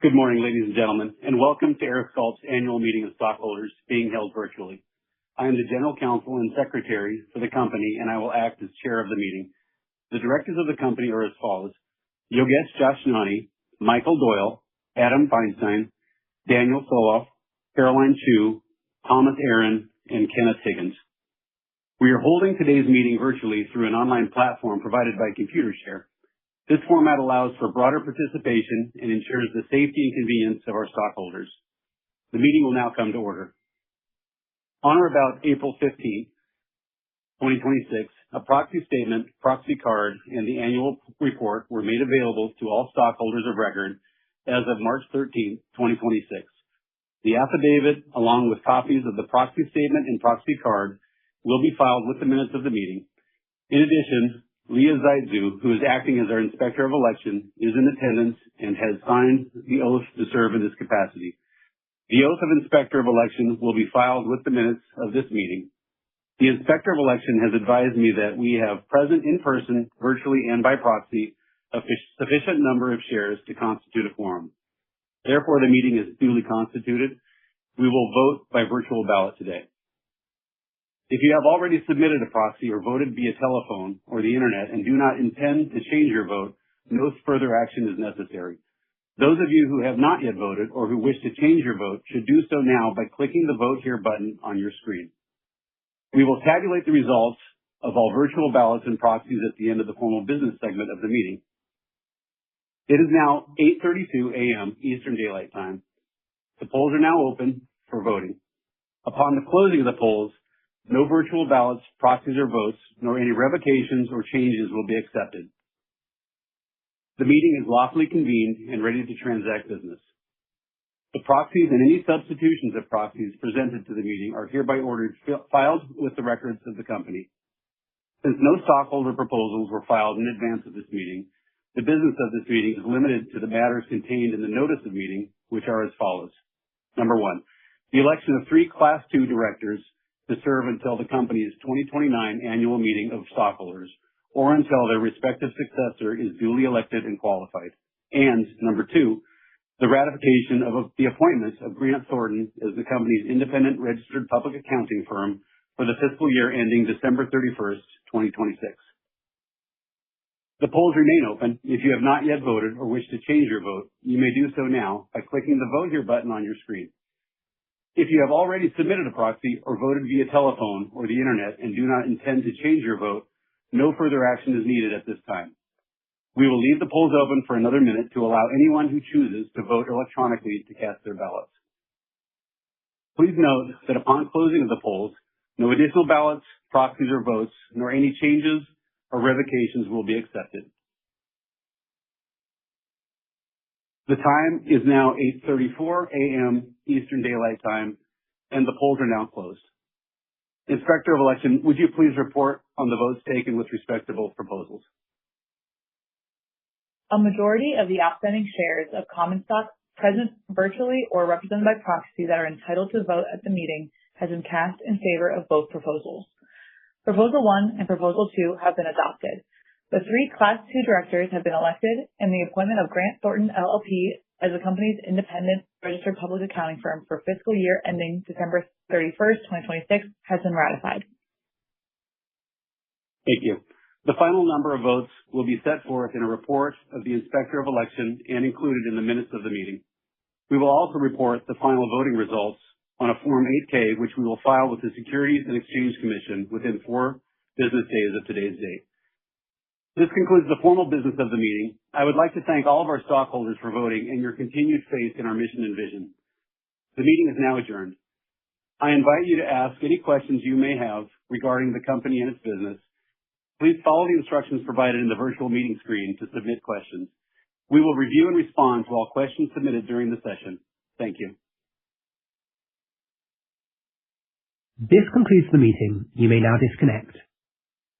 Good morning, ladies and gentlemen, and welcome to AirSculpt's annual meeting of stockholders being held virtually. I am the General Counsel and Secretary for the company, and I will act as Chair of the meeting. The directors of the company are as follows: Yogesh Jashnani, Michael Doyle, Adam Feinstein, Daniel Soloff, Caroline Chu, Thomas Aaron, and Kenneth Higgins. We are holding today's meeting virtually through an online platform provided by Computershare. This format allows for broader participation and ensures the safety and convenience of our stockholders. The meeting will now come to order. On or about April 15, 2026, a proxy statement, proxy card, and the annual report were made available to all stockholders of record as of March 13, 2026. The affidavit, along with copies of the proxy statement and proxy card, will be filed with the minutes of the meeting. In addition, Leah Zaidzu, who is acting as our Inspector of Election, is in attendance and has signed the oath to serve in this capacity. The oath of Inspector of Election will be filed with the minutes of this meeting. The Inspector of Election has advised me that we have present in person, virtually, and by proxy, a sufficient number of shares to constitute a quorum. Therefore, the meeting is duly constituted. We will vote by virtual ballot today. If you have already submitted a proxy or voted via telephone or the internet and do not intend to change your vote, no further action is necessary. Those of you who have not yet voted or who wish to change your vote should do so now by clicking the Vote Here button on your screen. We will tabulate the results of all virtual ballots and proxies at the end of the formal business segment of the meeting. It is now 8:32 a.m. Eastern Daylight Time. The polls are now open for voting. Upon the closing of the polls, no virtual ballots, proxies, or votes, nor any revocations or changes will be accepted. The meeting is lawfully convened and ready to transact business. The proxies and any substitutions of proxies presented to the meeting are hereby ordered filed with the records of the company. Since no stockholder proposals were filed in advance of this meeting, the business of this meeting is limited to the matters contained in the notice of meeting, which are as follows. Number 1, the election of 3 Class II directors to serve until the company's 2029 annual meeting of stockholders or until their respective successor is duly elected and qualified. And number 2, the ratification of the appointment of Grant Thornton as the company's independent registered public accounting firm for the fiscal year ending December 31st, 2026. The polls remain open. If you have not yet voted or wish to change your vote, you may do so now by clicking the Vote Here button on your screen. If you have already submitted a proxy or voted via telephone or the internet and do not intend to change your vote, no further action is needed at this time. We will leave the polls open for another minute to allow anyone who chooses to vote electronically to cast their ballots. Please note that upon closing of the polls, no additional ballots, proxies, or votes, nor any changes or revocations will be accepted. The time is now 8:34 a.m. Eastern Daylight Time, and the polls are now closed. Inspector of Election, would you please report on the votes taken with respect to both proposals? A majority of the outstanding shares of common stock present virtually or represented by proxy that are entitled to vote at the meeting has been cast in favor of both proposals. Proposal 1 and Proposal 2 have been adopted. The 3 Class II directors have been elected, and the appointment of Grant Thornton LLP as the company's independent registered public accounting firm for fiscal year ending December 31st, 2026 has been ratified. Thank you. The final number of votes will be set forth in a report of the Inspector of Election and included in the minutes of the meeting. We will also report the final voting results on a Form 8-K, which we will file with the Securities and Exchange Commission within 4 business days of today's date. This concludes the formal business of the meeting. I would like to thank all of our stockholders for voting and your continued faith in our mission and vision. The meeting is now adjourned. I invite you to ask any questions you may have regarding the company and its business. Please follow the instructions provided in the virtual meeting screen to submit questions. We will review and respond to all questions submitted during the session. Thank you. This concludes the meeting. You may now disconnect.